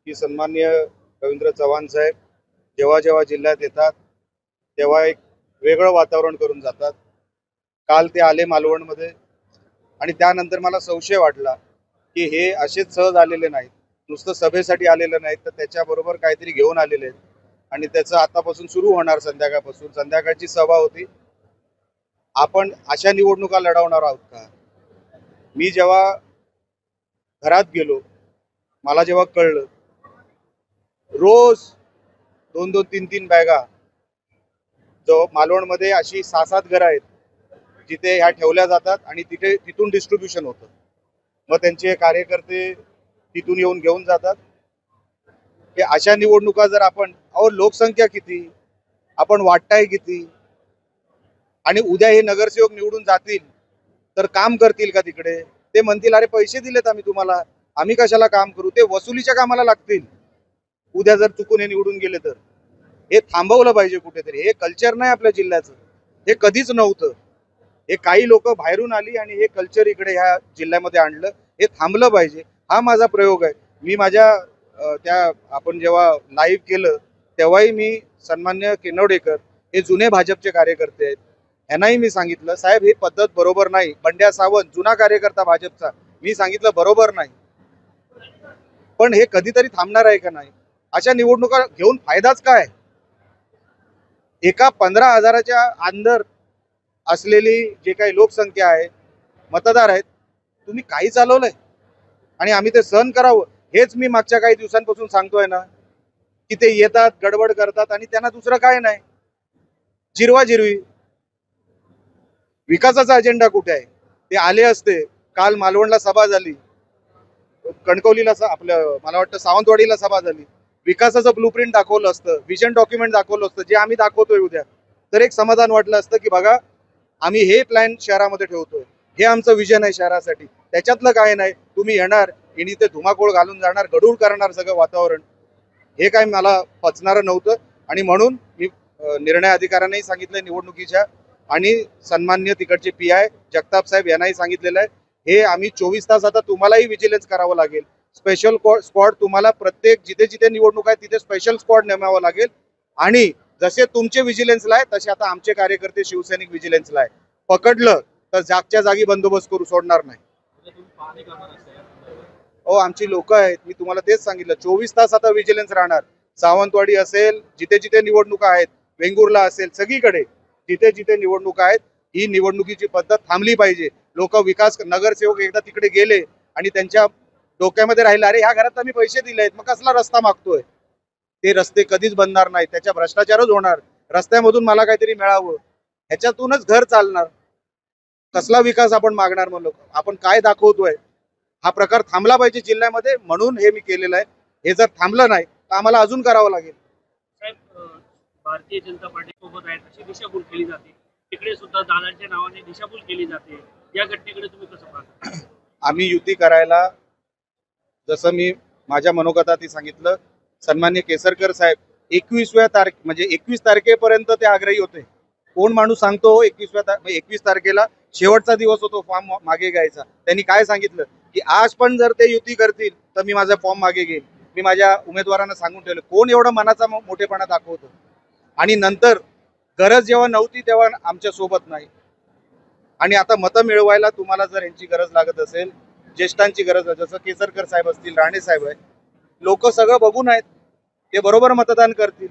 की सन्माननीय रवींद्र चव्हाण साहेब जेव्हा जेव्हा जिल्ह्यात येतात तेव्हा एक वेगळं वातावरण करून जातात। काल ते आले मालवणमध्ये आणि त्यानंतर मला संशय वाटला की हे असेच सहज आलेले नाहीत, नुसतं सभेसाठी आलेले नाहीत, तर त्याच्याबरोबर काहीतरी घेऊन आलेले आहेत आणि त्याचं आतापासून सुरू होणार। संध्याकाळपासून संध्याकाळची सभा होती। आपण अशा निवडणुका लढवणार आहोत का? मी जेव्हा घरात गेलो, मला जेव्हा कळलं रोज दोन दोन तीन तीन बॅगा, जो मालवणमध्ये अशी 6-7 घरं आहेत जिथे ह्या ठेवल्या जातात आणि तिथून डिस्ट्रीब्युशन होतं। मग त्यांचे कार्यकर्ते तिथून येऊन घेऊन जातात। की अशा निवडणुका जर आपण लोकसंख्या किती, आपण वाटताय किती, आणि उद्या हे नगरसेवक निवडून जातील तर काम करतील का तिकडे? ते म्हणतील अरे पैसे दिलेत आम्ही तुम्हाला, आम्ही कशाला काम करू? ते वसुलीच्या कामाला लागतील उद्या जर चुकून हे निवडून गेले तर। हे थांबवलं पाहिजे कुठेतरी। हे कल्चर नाही आपल्या जिल्ह्याचं, हे कधीच नव्हतं। हे काही लोक बाहेरून आली आणि हे कल्चर इकडे ह्या जिल्ह्यामध्ये आणलं, हे थांबलं पाहिजे। हा माझा प्रयोग आहे। मी माझ्या त्या आपण जेव्हा लाईव्ह केलं तेव्हाही मी सन्मान्य किनवडेकर हे जुने भाजपचे कार्यकर्ते आहेत, यांनाही मी सांगितलं साहेब ही पद्धत बरोबर नाही। बंड्या सावंत जुना कार्यकर्ता भाजपचा, मी सांगितलं बरोबर नाही, पण हे कधीतरी थांबणार आहे का नाही? अशा निवडणुका घेऊन फायदाच काय? एका 15,000च्या अंदर असलेली जे काही लोकसंख्या आहे, मतदार आहेत, तुम्ही काही चालवलंय आणि आम्ही ते सहन करावं? हेच मी मागच्या काही दिवसांपासून सांगतोय ना, की ते येतात गडबड करतात आणि त्यांना दुसरं काय नाही, जिरवाजिरवी। विकासाचा अजेंडा कुठे आहे? ते आले असते, काल मालवणला सभा झाली, कणकवलीला आपलं मला वाटतं सावंतवाडीला सभा झाली, विकासाचं ब्लूप्रिंट दाखवलं असतं, विजन डॉक्युमेंट दाखवलं असतं, जे आम्ही दाखवतोय उद्या, तर एक समाधान वाटलं असतं की बघा आम्ही हे प्लॅन शहरामध्ये ठेवतोय, हे आमचं विजन आहे शहरासाठी। त्याच्यातलं काय नाही, तुम्ही येणार आणि ते धुमाकूळ घालून जाणार, गडूळ करणार सगळं वातावरण। हे काय मला पचणारं नव्हतं आणि म्हणून मी निर्णय अधिकाऱ्यांनाही सांगितलंय निवडणुकीच्या, आणि सन्मान्य तिकडचे PI जगताप साहेब यांनाही सांगितलेलं आहे, हे आम्ही 24 तास आता तुम्हालाही विजिलन्स करावं लागेल। स्पेशल स्क्वॉड तुम्हाला प्रत्येक जिथे जिथे निवडणूक आहे तिथे स्पेशल स्क्वॉड नेमावं लागेल, आणि जसे तुमचे विजिलन्सला आहे तसे आता आमचे कार्यकर्ते शिवसैनिक विजिलन्सला आहे। पकडलं तर जागच्या जागी बंदोबस्त करू, सोडणार नाही। हो आमची लोक आहेत, मी तुम्हाला तेच सांगितलं, 24 तास आता विजिलन्स राहणार। सावंतवाडी असेल, जिथे जिथे निवडणुका आहेत, वेंगुर्ला असेल, सगळीकडे जिथे जिथे निवडणुका आहेत, ही निवडणुकीची पद्धत थांबली पाहिजे। लोक विकास नगरसेवक एकदा तिकडे गेले आणि त्यांच्या डोक्यामध्ये राहिलं अरे ह्या घरात आम्ही पैसे दिलेत, मग कसला रस्ता मागतोय? ते रस्ते कधीच बनणार नाहीत, त्याच्या भ्रष्टाचारच होणार। रस्त्यामधून मला काहीतरी मिळावं, ह्याच्यातूनच घर चालणार, कसला विकास आपण मागणार? म्हणून आपण काय दाखवतोय? हा प्रकार थांबला पाहिजे जिल्ह्यामध्ये, म्हणून हे मी केलेलं आहे। हे जर थांबलं नाही तर आम्हाला अजून करावं लागेल। भारतीय जनता पार्टी सोबत आहेत अशी दिशाभूल केली जाते, तिकडे सुद्धा दादांच्या नावाने दिशाभूल केली जाते, या घटनेकडे तुम्ही कसं पाहता? आम्ही युती करायला, जसं मी माझ्या मनोगतातही सांगितलं, सन्मान्य केसरकर साहेब 21व्या तारखे म्हणजे 21 तारखेपर्यंत ते आग्रही होते। कोण माणूस सांगतो 21 तारखेला शेवटचा दिवस होतो फॉर्म मागे घ्यायचा, त्यांनी काय सांगितलं की आज पण जर ते युती करतील तर मी माझा फॉर्म मागे घेईन। मी माझ्या उमेदवारांना सांगून ठेवलं, कोण एवढा मनाचा मोठेपणा दाखवतो? आणि नंतर गरज जेव्हा नव्हती तेव्हा आमच्या सोबत नाही, आणि आता मतं मिळवायला तुम्हाला जर यांची गरज लागत असेल, ज्येष्ठांची गरज आहे, जसं केसरकर साहेब असतील, राणे साहेब आहे, लोक सगळं बघून आहेत, ते बरोबर मतदान करतील।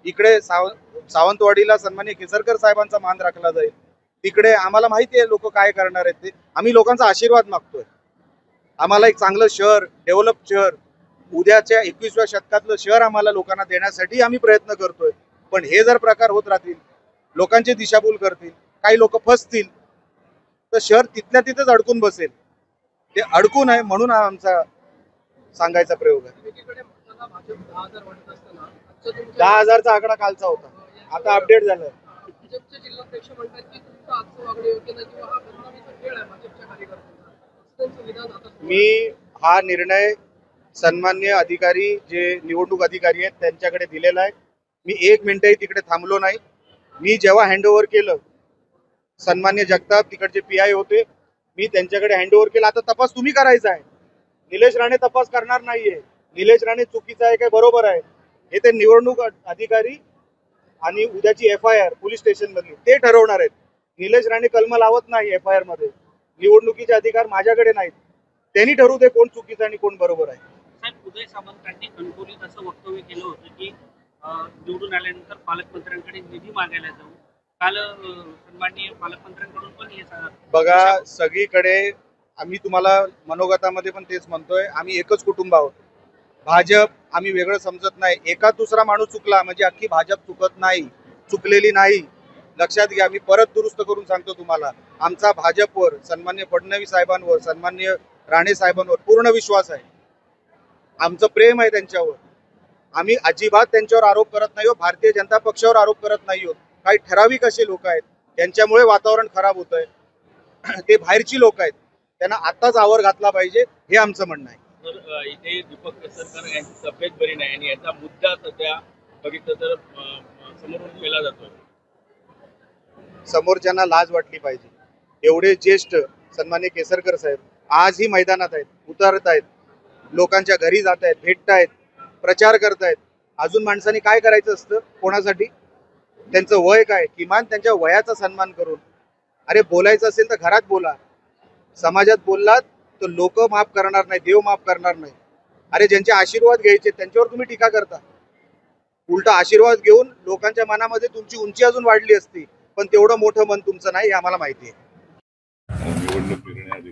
इकडे सावंतवाडीला सन्मान्य केसरकर साहेबांचा मान राखला जाईल, तिकडे आम्हाला माहिती आहे लोक काय करणार आहेत। ते आम्ही लोकांचा आशीर्वाद मागतोय, आम्हाला एक चांगलं शहर, डेव्हलप शहर, उद्याच्या 21व्या शतकातलं शहर आम्हाला लोकांना देण्यासाठी आम्ही प्रयत्न करतोय। पण हे जर प्रकार होत राहतील, लोकांची दिशाभूल करतील, काही लोक फसतील, तर शहर तिथल्या तिथेच अडकून बसेल। ते अडकू नये म्हणून हा आमचा सांगायचा प्रयोग आहे। 10,000चा आकडा कालचा होता, आता अपडेट झालाय। मी हा निर्णय सन्मान्य अधिकारी जे निवडणूक अधिकारी आहेत त्यांच्याकडे दिलेला आहे। मी 1 मिनिटही तिकडे थांबलो नाही। मी जेव्हा हँडओव्हर केलं, सन्मान्य जगताप तिकडचे PI होते, मी त्यांच्याकडे हँडओव्हर केलं। आता तपास तुम्ही करायचा आहे, निलेश राणे तपास करणार नाहीये। निलेश राणे चुकीचा आहे काय बरोबर आहे हे ते निवडणूक अधिकारी आणि उद्याची FIR पोलीस स्टेशन मधली ते ठरवणार आहेत. निलेश राणे कलम लावत नाही FIR मध्ये. निवडणुकीचे अधिकार माझ्याकडे नाहीत. त्यांनी ठरवू दे कोण चुकीचं आणि कोण बरोबर आहे. साहेब, उदय सामंतांनी कणकवलीत असं वक्तव्य केलं होतं की निवडून आल्यानंतर पालकमंत्र्यांकडे निधी मागायला जाऊ. काल सन्माननीय पालकमंत्र्यांकडून पण हे बघा, सगळीकडे आम्ही तुम्हाला मनोगतामध्ये पण तेच म्हणतोय, आम्ही एकच कुटुंब आहोत. भाजप आम्ही वेगळं समजत नाही. एका दुसरा माणूस चुकला म्हणजे अख्खी भाजप चुकत नाही, चुकलेली नाही. लक्षात घ्या, मी परत दुरुस्त करून सांगतो तुम्हाला, आमचा भाजपवर, सन्मान्य फडणवीस साहेबांवर, सन्मान्य राणे साहेबांवर पूर्ण विश्वास आहे. आमचं प्रेम आहे त्यांच्यावर. आम्ही अजिबात त्यांच्यावर आरोप करत नाही. भारतीय जनता पक्षावर आरोप करत नाही. काही ठराविक असे लोक आहेत त्यांच्यामुळे वातावरण खराब होत आहे. ते बाहेरची लोक आहेत, त्यांना आताच आवर घातला पाहिजे हे आमचं म्हणणं आहे. तर इथे दीपक केसरकर यांची तब्येत बरी नाही आणि याचा मुद्दा सध्या बघितलं तर समोरून केला जातो. समोरच्यांना लाज वाटली पाहिजे. एवढे ज्येष्ठ सन्मान्य केसरकर साहेब आजही मैदानात आहेत, उतरत आहेत, लोकांच्या घरी जात आहेत, भेटतायत, प्रचार करतायत. अजून माणसांनी काय करायचं असतं कोणासाठी? त्यांचं वय काय, किमान त्यांच्या वयाचा सन्मान करून, अरे बोलायचं असेल तर घरात बोला. समाजात बोललात तर लोक माफ करणार नाही, देव माफ करणार नाही. अरे ज्यांचे आशीर्वाद घ्यायचे त्यांच्यावर तुम्ही टीका करता. उलटा आशीर्वाद घेऊन लोकांच्या मनामध्ये तुमची उंची अजून वाढली असती, पण तेवढं मोठं मन तुमचं नाही हे आम्हाला माहिती आहे. निवडणूक निर्णय अधिकारी